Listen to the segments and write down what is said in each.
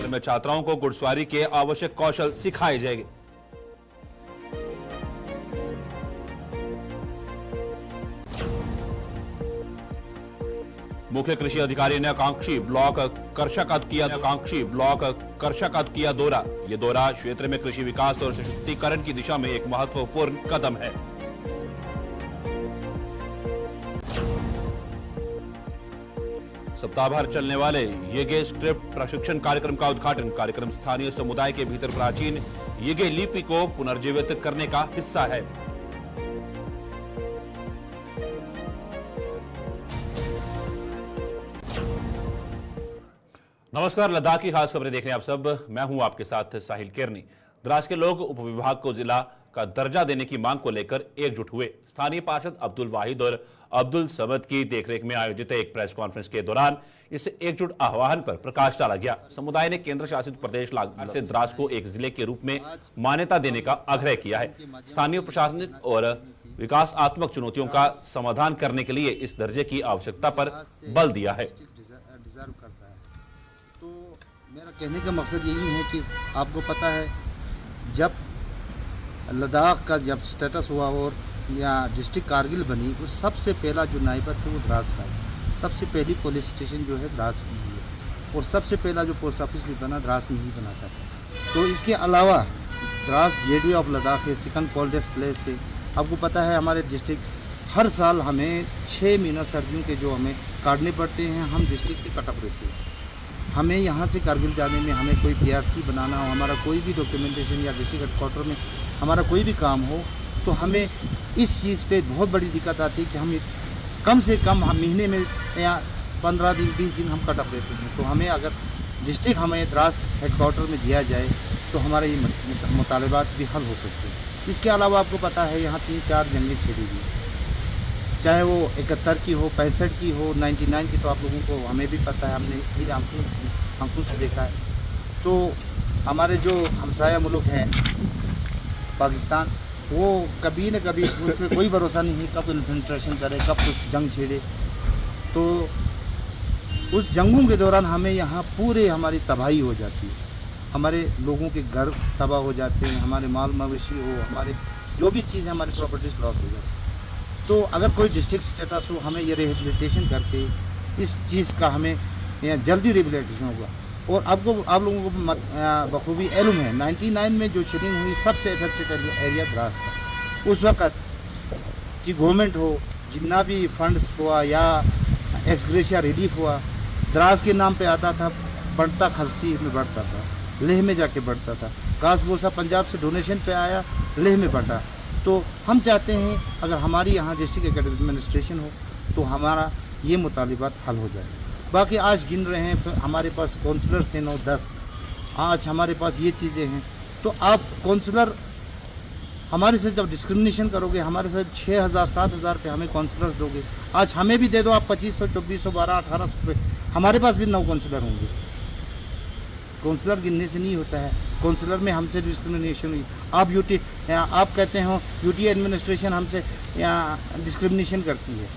क्षेत्र में छात्राओं को घुड़सवारी के आवश्यक कौशल सिखाए जाएंगे। मुख्य कृषि अधिकारी ने आकांक्षी ब्लॉक करशा का किया दौरा। ये दौरा क्षेत्र में कृषि विकास और सशक्तिकरण की दिशा में एक महत्वपूर्ण कदम है। सप्ताह भर चलने वाले येगे स्क्रिप्ट प्रशिक्षण कार्यक्रम का उद्घाटन। कार्यक्रम स्थानीय समुदाय के भीतर प्राचीन येगे लिपि को पुनर्जीवित करने का हिस्सा है। नमस्कार, लद्दाख की खास खबरें देख रहे हैं आप सब। मैं हूं आपके साथ साहिल केरनी। द्रास के लोग उपविभाग को जिला का दर्जा देने की मांग को लेकर एकजुट हुए। स्थानीय पार्षद अब्दुल वाहिद और अब्दुल समद की देखरेख में आयोजित एक प्रेस कॉन्फ्रेंस के दौरान इस एकजुट आह्वान पर प्रकाश डाला गया। समुदाय ने केंद्र शासित प्रदेश से द्रास को एक जिले के रूप में मान्यता देने का आग्रह किया है। स्थानीय प्रशासनिक और विकासात्मक चुनौतियों का समाधान करने के लिए इस दर्जे की आवश्यकता पर बल दिया है। तो मेरा कहने का मकसद यही है कि आपको पता है, जब लद्दाख का जब स्टेटस हुआ और या डिस्ट्रिक्ट कारगिल बनी, तो सबसे पहला जो नाइबर थे वो द्रास का है। सबसे पहली पुलिस स्टेशन जो है द्रास की ही है और सबसे पहला जो पोस्ट ऑफिस भी बना द्रास में ही बना था। तो इसके अलावा द्रास गेटवे ऑफ लद्दाख है, सेकंड कोल्डेस्ट प्लेस है। आपको पता है हमारे डिस्ट्रिक्ट हर साल हमें 6 महीना सर्दियों के जो हमें काटने पड़ते हैं, हम डिस्ट्रिक्ट से कट ऑफ रहते हैं। हमें यहाँ से कारगिल जाने में हमें कोई PRC बनाना हो, हमारा कोई भी डॉक्यूमेंटेशन या डिस्ट्रिक्ट हेडक्वार्टर में हमारा कोई भी काम हो, तो हमें इस चीज़ पे बहुत बड़ी दिक्कत आती है कि हम कम से कम महीने में या 15 दिन 20 दिन हम कट ऑफ रहते हैं। तो हमें अगर डिस्ट्रिक्ट हमें द्रास हेडक्वार्टर में दिया जाए तो हमारे ये मुतालबात भी हल हो सकते हैं। इसके अलावा आपको पता है यहाँ 3-4 जंगें छिड़ी हुई, चाहे वो 71 की हो, 65 की हो, 99 की, तो आप लोगों को हमें भी पता है, हमने खुद आंखों से देखा है। तो हमारे जो हमसाया मुल्क हैं पाकिस्तान, वो कभी न कभी उस पर कोई भरोसा नहीं है कब इन्फिल्ट्रेशन करे, कब कुछ जंग छेड़े। तो उस जंगों के दौरान हमें यहाँ पूरे हमारी तबाही हो जाती है, हमारे लोगों के घर तबाह हो जाते हैं, हमारे माल मवेशी हो, हमारे जो भी चीज़ है हमारी प्रॉपर्टीज लॉस हो जाती है। तो अगर कोई डिस्ट्रिक्ट स्टेटस हो, हमें ये रिहेबिलिटेशन करके इस चीज़ का हमें यहाँ जल्दी रिहेबिलिटेशन होगा। और आपको आप लोगों को बखूबी इल्म है 99 में जो शेडिंग हुई सबसे इफेक्टेड एरिया द्रास था। उस वक़्त कि गवर्नमेंट हो, जितना भी फंड्स हुआ या एक्सग्रेशिया रिलीफ हुआ, द्रास के नाम पे आता था, बढ़ता खलसी में बढ़ता था, लेह में जाके बढ़ता था। कासबोसा पंजाब से डोनेशन पे आया, लेह में बढ़ा। तो हम चाहते हैं अगर हमारी यहाँ डिस्ट्रिक्ट एडमिनिस्ट्रेशन हो तो हमारा ये मुतालिबात हल हो जाए। बाकी आज गिन रहे हैं हमारे पास काउंसलर्स हैं 9-10, आज हमारे पास ये चीज़ें हैं। तो आप काउंसलर हमारे से जब डिस्क्रिमिनेशन करोगे, हमारे साथ 6,000-7,000 पे हमें काउंसलर्स दोगे, आज हमें भी दे दो आप 2500, 2400, 1200-1800 रुपये, हमारे पास भी 9 काउंसलर होंगे। काउंसलर गिनने से नहीं होता है, काउंसलर में हमसे डिस्क्रिमिनेशन हुई। आप कहते हो यूटी एडमिनिस्ट्रेशन हमसे डिस्क्रिमिनेशन करती है,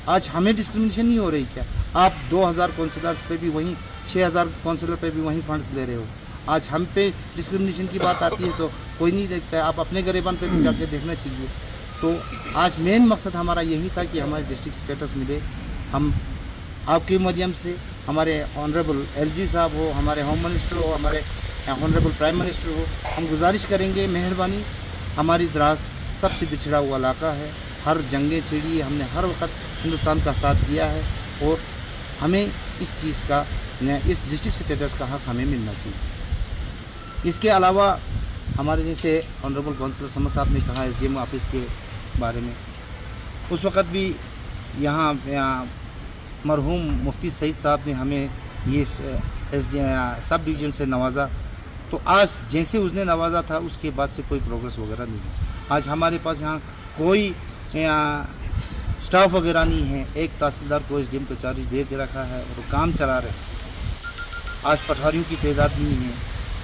आज हमें डिस्क्रिमिनेशन नहीं हो रही क्या? आप 2000 काउंसलर्स पे भी वहीं 6000 काउंसलर पे भी वहीं फंड्स ले रहे हो। आज हम पे डिस्क्रिमिनेशन की बात आती है तो कोई नहीं देखता है, आप अपने गरेबन पे भी जाके देखना चाहिए। तो आज मेन मकसद हमारा यही था कि हमारे डिस्ट्रिक्ट स्टेटस मिले। हम आपके माध्यम से हमारे ऑनरेबल LG साहब हो, हमारे होम मिनिस्टर हो, हमारे ऑनरेबल प्राइम मिनिस्टर हो, हम गुजारिश करेंगे मेहरबानी। हमारी द्रास सबसे पिछड़ा हुआ इलाका है, हर जंगे छिड़ी, हमने हर वक्त हिंदुस्तान का साथ दिया है और हमें इस चीज़ का, इस डिस्ट्रिक्ट स्टेटस का हक हमें मिलना चाहिए। इसके अलावा हमारे जैसे ऑनरेबल काउंसलर समद साहब ने कहा SDM ऑफिस के बारे में, उस वक़्त भी यहाँ मरहूम मुफ्ती सईद साहब ने हमें ये सब डिवीज़न से नवाजा। तो आज जैसे उसने नवाजा था उसके बाद से कोई प्रोग्रेस वगैरह नहीं है। आज हमारे पास यहाँ कोई स्टाफ वगैरह नहीं है। एक तहसीलदार को SDM का चार्ज दे के रखा है और काम चला रहे हैं। आज पटवारियों की तादाद नहीं है,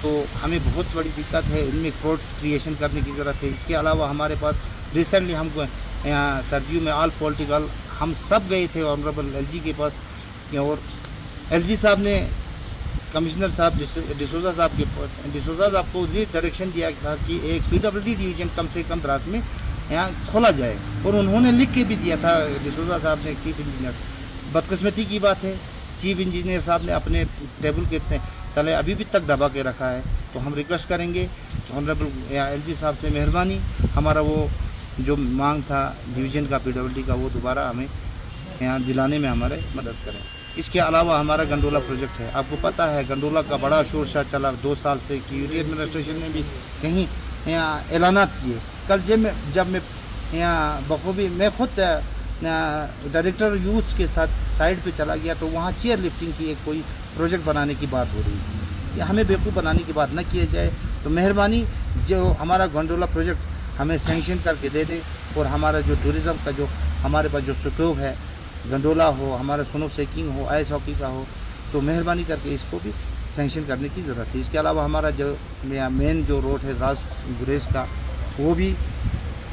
तो हमें बहुत बड़ी दिक्कत है। इनमें कोर्स क्रिएशन करने की ज़रूरत है। इसके अलावा हमारे पास रिसेंटली हमको सर्दियों में ऑल पॉलिटिकल हम सब गए थे ऑनरेबल LG के पास, और LG साहब ने कमिश्नर साहब डिसोजा साहब को ये डायरेक्शन दिया था कि एक PWD डिवीज़न कम से कम द्रास में यहाँ खोला जाए, और उन्होंने लिख के भी दिया था डिसोजा साहब ने, चीफ इंजीनियर। बदकिस्मती की बात है, चीफ इंजीनियर साहब ने अपने टेबल के तले अभी भी तक दबा के रखा है। तो हम रिक्वेस्ट करेंगे कि ऑनरेबल LG साहब से मेहरबानी हमारा वो जो मांग था डिवीज़न का PWD का, वो दोबारा हमें यहाँ दिलाने में हमारे मदद करें। इसके अलावा हमारा गंडोला प्रोजेक्ट है, आपको पता है गंडोला का बड़ा शोरशा चला 2 साल से कि यूटी एडमिनिस्ट्रेशन ने भी कहीं यहाँ ऐलानात किए। कल जब मैं यहाँ बखूबी मैं खुद डायरेक्टर यूथ्स के साथ साइड पे चला गया, तो वहाँ चेयर लिफ्टिंग की एक कोई प्रोजेक्ट बनाने की बात हो रही थी। हमें बेवकूफ़ बनाने की बात न किया जाए, तो मेहरबानी जो हमारा गंडोला प्रोजेक्ट हमें सैंक्शन करके दे दे, और हमारा जो टूरिज़म का जो हमारे पास जो स्कोप है, गंडोला हो, हमारा स्नो सेकिंग हो, आइस हॉकी का हो, तो मेहरबानी करके इसको भी सैंक्शन करने की ज़रूरत है। इसके अलावा हमारा जो मेन जो रोड है द्रास गुरेज का, वो भी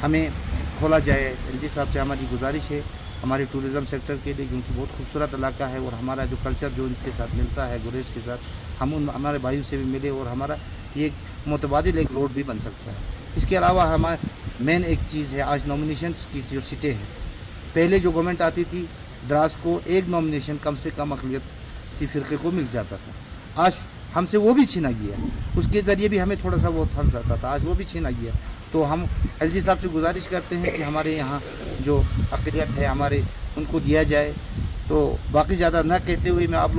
हमें खोला जाए। LG साहब से हमारी गुजारिश है हमारे टूरिज़म सेक्टर के लिए, क्योंकि बहुत खूबसूरत इलाका है, और हमारा जो कल्चर जो इनके साथ मिलता है गुरेज के साथ, हम हमारे भाइयों से भी मिले, और हमारा ये मुतबादिल एक रोड भी बन सकता है। इसके अलावा हमारा मेन एक चीज़ है, आज नॉमिनेशंस की जो सीटें हैं, पहले जो गवर्नमेंट आती थी द्रास को एक नॉमिनेशन कम से कम अक़लियती फ़िरक़े को मिल जाता था। आज हमसे वो भी छीना गया, उसके ज़रिए भी हमें थोड़ा सा वो फंस आता था, आज वो भी छीना गया। तो हम LG साहब से गुजारिश करते हैं कि हमारे यहाँ जो अक़लियत है हमारे, उनको दिया जाए। तो बाकी ज़्यादा ना कहते हुए मैं आप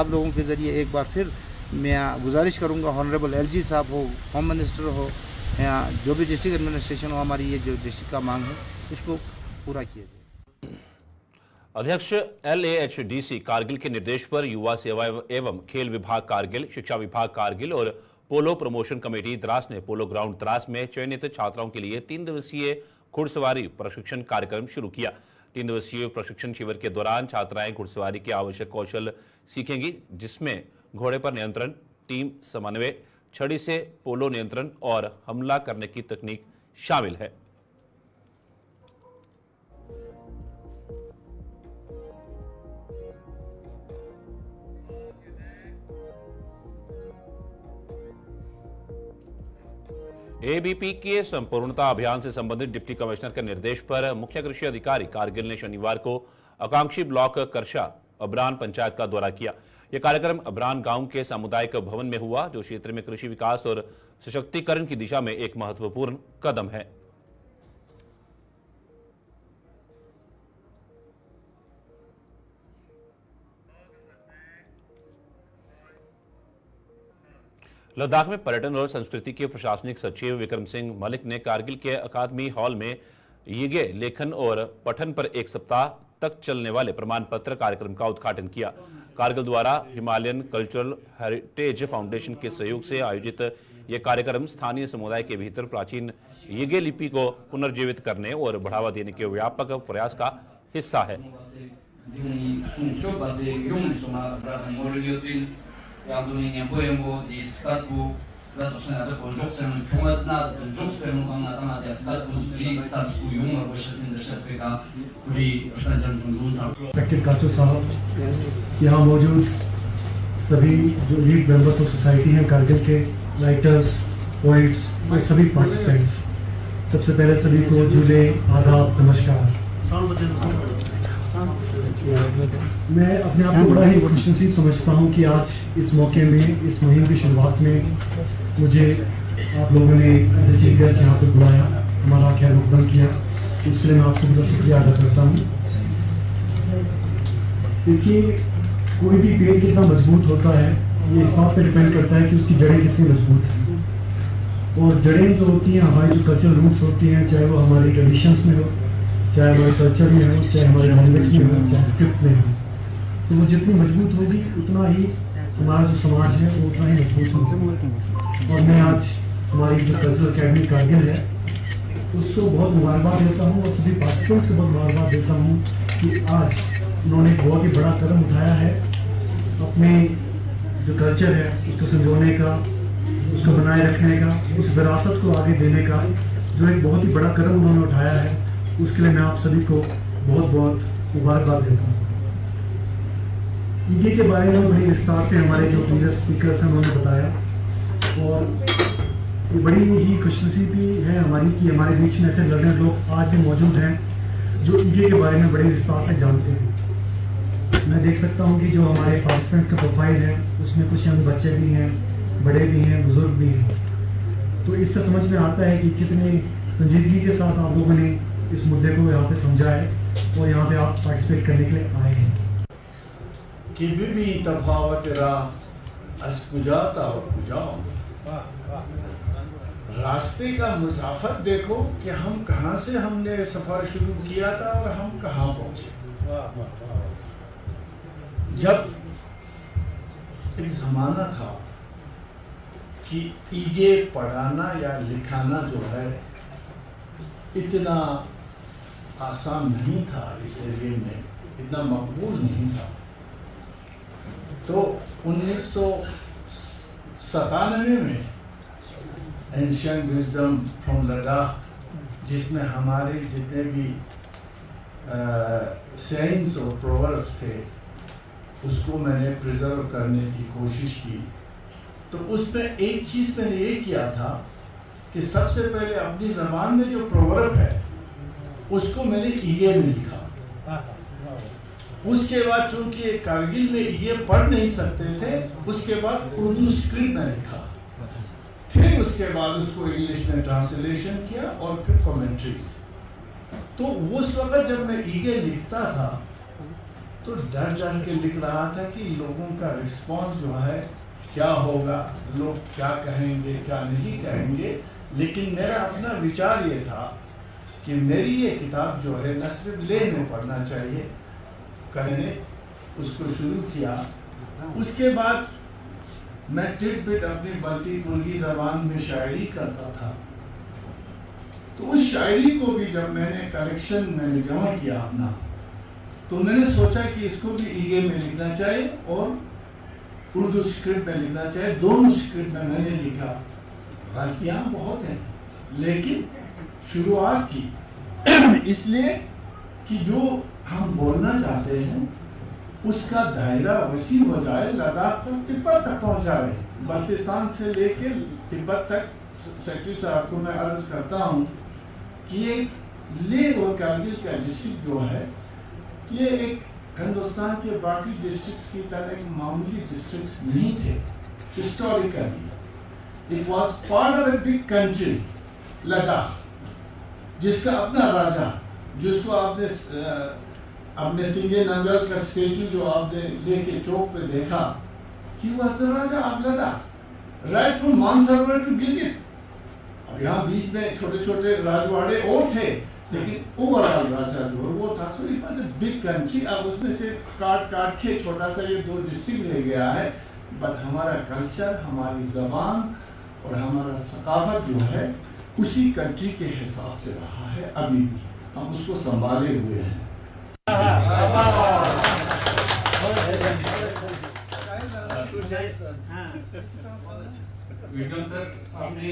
लोगों के ज़रिए एक बार फिर मैं गुजारिश करूँगा, ऑनरेबल LG साहब हो, होम मिनिस्टर हो, या जो भी डिस्ट्रिक्ट एडमिनिस्ट्रेशन हो, हमारी ये जो डिस्ट्रिक्ट का मांग है इसको पूरा किया जाए। अध्यक्ष LAHDC कारगिल के निर्देश पर युवा सेवा एवं खेल विभाग कारगिल, शिक्षा विभाग कारगिल और पोलो प्रमोशन कमेटी द्रास ने पोलो ग्राउंड द्रास में चयनित छात्राओं के लिए 3 दिवसीय घुड़सवारी प्रशिक्षण कार्यक्रम शुरू किया। 3 दिवसीय प्रशिक्षण शिविर के दौरान छात्राएं घुड़सवारी के आवश्यक कौशल सीखेंगी, जिसमें घोड़े पर नियंत्रण, टीम समन्वय, छड़ी से पोलो नियंत्रण और हमला करने की तकनीक शामिल है। ABP के संपूर्णता अभियान से संबंधित डिप्टी कमिश्नर के निर्देश पर मुख्य कृषि अधिकारी कारगिल ने शनिवार को आकांक्षी ब्लॉक करशा अबरान पंचायत का दौरा किया। यह कार्यक्रम अबरान गांव के सामुदायिक भवन में हुआ, जो क्षेत्र में कृषि विकास और सशक्तिकरण की दिशा में एक महत्वपूर्ण कदम है। लद्दाख में पर्यटन और संस्कृति के प्रशासनिक सचिव विक्रम सिंह मलिक ने कारगिल के अकादमी हॉल में यीगे लेखन और पठन पर 1 सप्ताह तक चलने वाले प्रमाण पत्र कार्यक्रम का उद्घाटन किया। कारगिल द्वारा हिमालयन कल्चरल हेरिटेज फाउंडेशन के सहयोग से आयोजित यह कार्यक्रम स्थानीय समुदाय के भीतर प्राचीन यीगे लिपि को पुनर्जीवित करने और बढ़ावा देने के व्यापक प्रयास का हिस्सा है। यहाँ मौजूद सभी जो लीड मेंबर्स ऑफ सोसाइटी हैं कारगिल के, राइटर्स, पोइट्स और सभी पार्टिसिपेंट्स, सबसे पहले सभी को जुले आदाब, नमस्कार। मैं अपने आप को बड़ा ही खुशनसीब समझता हूँ कि आज इस मौके में, इस मुहिम की शुरुआत में मुझे आप लोगों ने एज ए चीफ गेस्ट यहाँ पर बुलाया, हमारा खैर मुकदम किया, उसके लिए मैं आप सभी का शुक्रिया अदा करता हूँ। देखिए, कोई भी पेड़ कितना मजबूत होता है ये इस बात पर डिपेंड करता है कि उसकी जड़ें कितनी मजबूत हैं। और जड़ें जो होती हैं, हमारी जो कल्चरल रूट्स होती हैं, चाहे वो हमारी ट्रेडिशंस में हो, चाहे हमारे कल्चर में हो, चाहे हमारे लैंग्वेज में हो, चाहे स्क्रिप्ट में हो, तो वो जितनी मजबूत होगी उतना ही हमारा जो समाज है वो उतना ही मजबूत होगा। और मैं आज हमारी जो कल्चरल अकेडमी कारगिल है उसको बहुत मुबारकबाद देता हूँ और सभी पार्टिसिपेंट्स को बहुत मुबारकबाद देता हूँ कि आज उन्होंने एक बहुत ही बड़ा कदम उठाया है अपने जो कल्चर है उसको संजोने का, उसको बनाए रखने का, उस विरासत को आगे देने का जो एक बहुत ही बड़ा कदम उन्होंने उठाया है, उसके लिए मैं आप सभी को बहुत बहुत मुबारकबाद देता हूँ। ईगे के बारे में बड़ी विस्तार से हमारे जो प्रीवियस स्पीकर्स हैं उन्होंने बताया, और ये बड़ी ही खुशनसीबी है हमारी कि हमारे बीच में ऐसे लर्नर लोग आज भी मौजूद हैं जो ईगे के बारे में बड़े विस्तार से जानते हैं। मैं देख सकता हूँ कि जो हमारे पार्टिसिपेंट का प्रोफाइल है उसमें कुछ यंग बच्चे भी हैं, बड़े भी हैं, बुजुर्ग भी हैं। तो इससे समझ में आता है कि कितने संजीदगी के साथ आप लोगों ने इस मुद्दे को यहाँ पे समझा है और यहाँ पे आप पार्टिसिपेट करने के लिए आए हैं। कि भी तफावत रा अस कुजाता और कुजाओ, रास्ते का मुसाफत देखो कि हम कहाँ से हमने सफर शुरू किया था और हम कहाँ पहुंचे। जब एक जमाना था कि ईगे पढ़ाना या लिखाना जो है इतना आसान नहीं था, इस एरिए में इतना मकबूल नहीं था। तो 1997 में एंशिएंट विजडम फ्रॉम लद्दाख, जिसमें हमारे जितने भी सेइंग्स और प्रोवर्ब्स थे उसको मैंने प्रिजर्व करने की कोशिश की। तो उसमें एक चीज़ मैंने ये किया था कि सबसे पहले अपनी ज़बान में जो प्रोवर्ब है उसको मैंने ईगे में लिखा। उसके बाद चूंकि कारगिल में ये पढ़ नहीं सकते थे, उसके बाद उर्दू स्क्रिप्ट में लिखा, फिर उसके बाद उसको इंग्लिश में ट्रांसलेशन किया और फिर कमेंट्रीज। तो उस वक्त जब मैं ईगे लिखता था तो डर डर के लिख रहा था कि लोगों का रिस्पांस जो है क्या होगा, लोग क्या कहेंगे क्या नहीं कहेंगे। लेकिन मेरा अपना विचार ये था कि मेरी ये किताब जो है न सिर्फ ले में पढ़ना चाहिए, कहने उसको शुरू किया। उसके बाद मैं टिट बिट अपनी बल्टी कुर्गी ज़बान में शायरी करता था। तो उस शायरी को भी जब मैंने कलेक्शन में जमा किया अपना, तो मैंने सोचा कि इसको भी ईगे में लिखना चाहिए और उर्दू स्क्रिप्ट में लिखना चाहिए। दोनों स्क्रिप्ट में मैंने लिखा। गलतियाँ बहुत हैं लेकिन शुरुआत की इसलिए कि जो हम बोलना चाहते हैं उसका दायरा वसी हो जाए, लद्दाख तक तिब्बत तक पहुँचाए। बल्तिस्तान से लेकर तिब्बत तक सेक्रेटरी साहब को मैं अर्ज करता हूँ कि ये लेह और कारगिल का डिस्ट्रिक्ट जो है ये एक हिंदुस्तान के बाकी डिस्ट्रिक्ट्स की तरह एक मामूली डिस्ट्रिक्ट्स नहीं थे। Historically it was part of a big country Ladakh, जिसका अपना राजा, जिसको आपने सिंगे नंगल का स्टेचू जो आपने लेके चौक पे देखा, he was the raja of Ladakh right from Mansarovar to Gilgit. अब यहाँ बीच में छोटे छोटे राजवाड़े और थे लेकिन ओवरऑल राजा जो है वो था। तो it was a big country. अब उसमें से काट के छोटा सा ये 2 डिस्ट्रिक्ट रह गया है, बट हमारा कल्चर, हमारी ज़बान और हमारा सकाफत जो है उसी कंट्री के हिसाब से रहा है। अभी भी हम उसको संभाले हुए हैं। विक्रम सर, आपने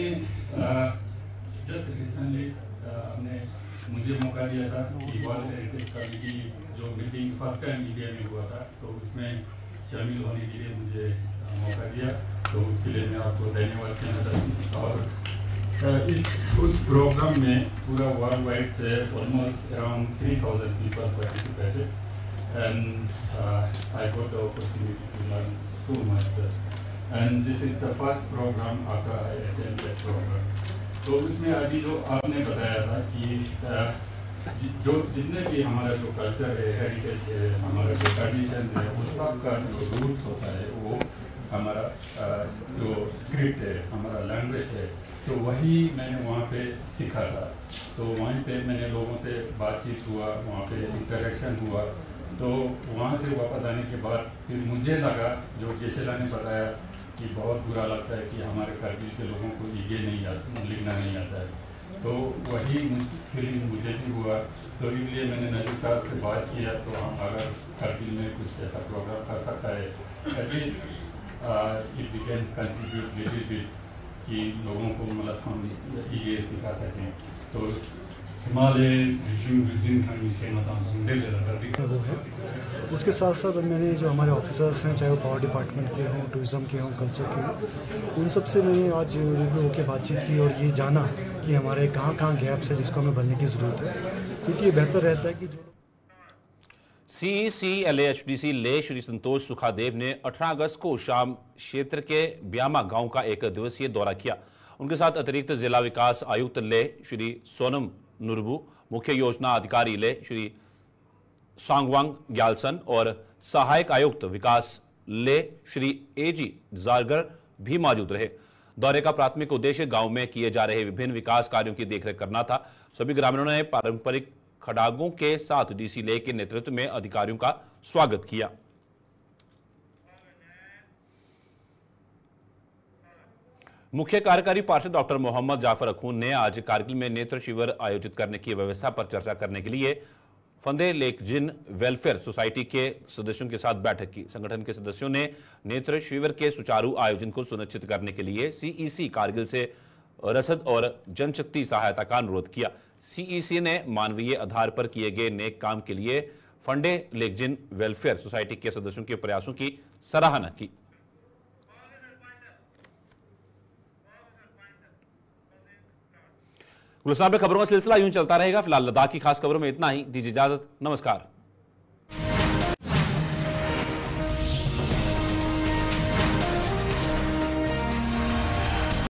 जस्ट रिसेंटली आपने मुझे मौका दिया था कि वर्ल्ड हेरिटेज कमेटी जो मीटिंग फर्स्ट टाइम इंडिया में हुआ था, तो उसमें शामिल होने के लिए मुझे मौका दिया, तो उसके लिए मैं आपको धन्यवाद कहना चाहता हूँ। और उस प्रोग्राम में पूरा वर्ल्ड वाइड से almost around 3000 people participated and I got the opportunity to learn so much, sir. And this is the first program after I attended that program. तो उसमें अभी जो आपने बताया था कि जो जितने भी हमारा जो कल्चर है, हेरिटेज है, हमारा जो ट्रेडिशन है, वो सब का जो रूट्स होता है वो हमारा जो स्क्रिप्ट है, हमारा लैंग्वेज है, तो वही मैंने वहाँ पे सीखा था। तो वहीं पे मैंने लोगों से बातचीत हुआ, वहाँ पे इंटरेक्शन हुआ। तो वहाँ से वापस आने के बाद फिर मुझे लगा, जो जेशेला ने बताया कि बहुत बुरा लगता है कि हमारे कारगिल के लोगों को ईगे नहीं आता, लिखना नहीं आता है, तो वही फीलिंग मुझे भी हुआ। तो इसलिए मैंने नजीर साहब से बात किया, तो हम अगर कारगिल में कुछ ऐसा प्रोग्राम कर सकता है, at least it we can contribute little bit कि लोगों को मतलब हम ईगे सिखा सकें। तो वो है। उसके साथ साथ मैंने जो हमारे ऑफिसर्स हैं, चाहे वो पावर डिपार्टमेंट के हों, टूरिज़्म के हों, कल्चर के हों, उन सब से मैंने आज रूबरू होकर बातचीत की और ये जाना कि हमारे कहाँ गैप्स है जिसको हमें भरने की ज़रूरत है, क्योंकि ये बेहतर रहता है कि जो CEC LAHDC ले श्री संतोष सुखादेव ने 18 अगस्त को शाम क्षेत्र के ब्यामा गांव का एक दिवसीय दौरा किया। उनके साथ अतिरिक्त जिला विकास आयुक्त ले श्री सोनम नुरबू, मुख्य योजना अधिकारी ले श्री सांगवांग ग्यालसन और सहायक आयुक्त विकास ले श्री AG जारगर भी मौजूद रहे। दौरे का प्राथमिक उद्देश्य गांव में किए जा रहे विभिन्न विकास कार्यों की देखरेख करना था। सभी ग्रामीणों ने पारंपरिक खड़ागों के साथ DC ले के नेतृत्व में अधिकारियों का स्वागत किया। मुख्य कार्यकारी पार्षद डॉक्टर मोहम्मद जाफर अखून ने आज कारगिल में नेत्र शिविर आयोजित करने की व्यवस्था पर चर्चा करने के लिए फंदे लेकजिन वेलफेयर सोसाइटी के सदस्यों के साथ बैठक की। संगठन के सदस्यों ने नेत्र शिविर के सुचारू आयोजन को सुनिश्चित करने के लिए CEC कारगिल से रसद और जनशक्ति सहायता का अनुरोध किया। CEC ने मानवीय आधार पर किए गए नेक काम के लिए फंडे लेकजिन वेलफेयर सोसाइटी के सदस्यों के प्रयासों की सराहना की। गुलस्तान पे खबरों का सिलसिला यूं चलता रहेगा। फिलहाल लद्दाख की खास खबरों में इतना ही। दीजिए इजाजत। नमस्कार।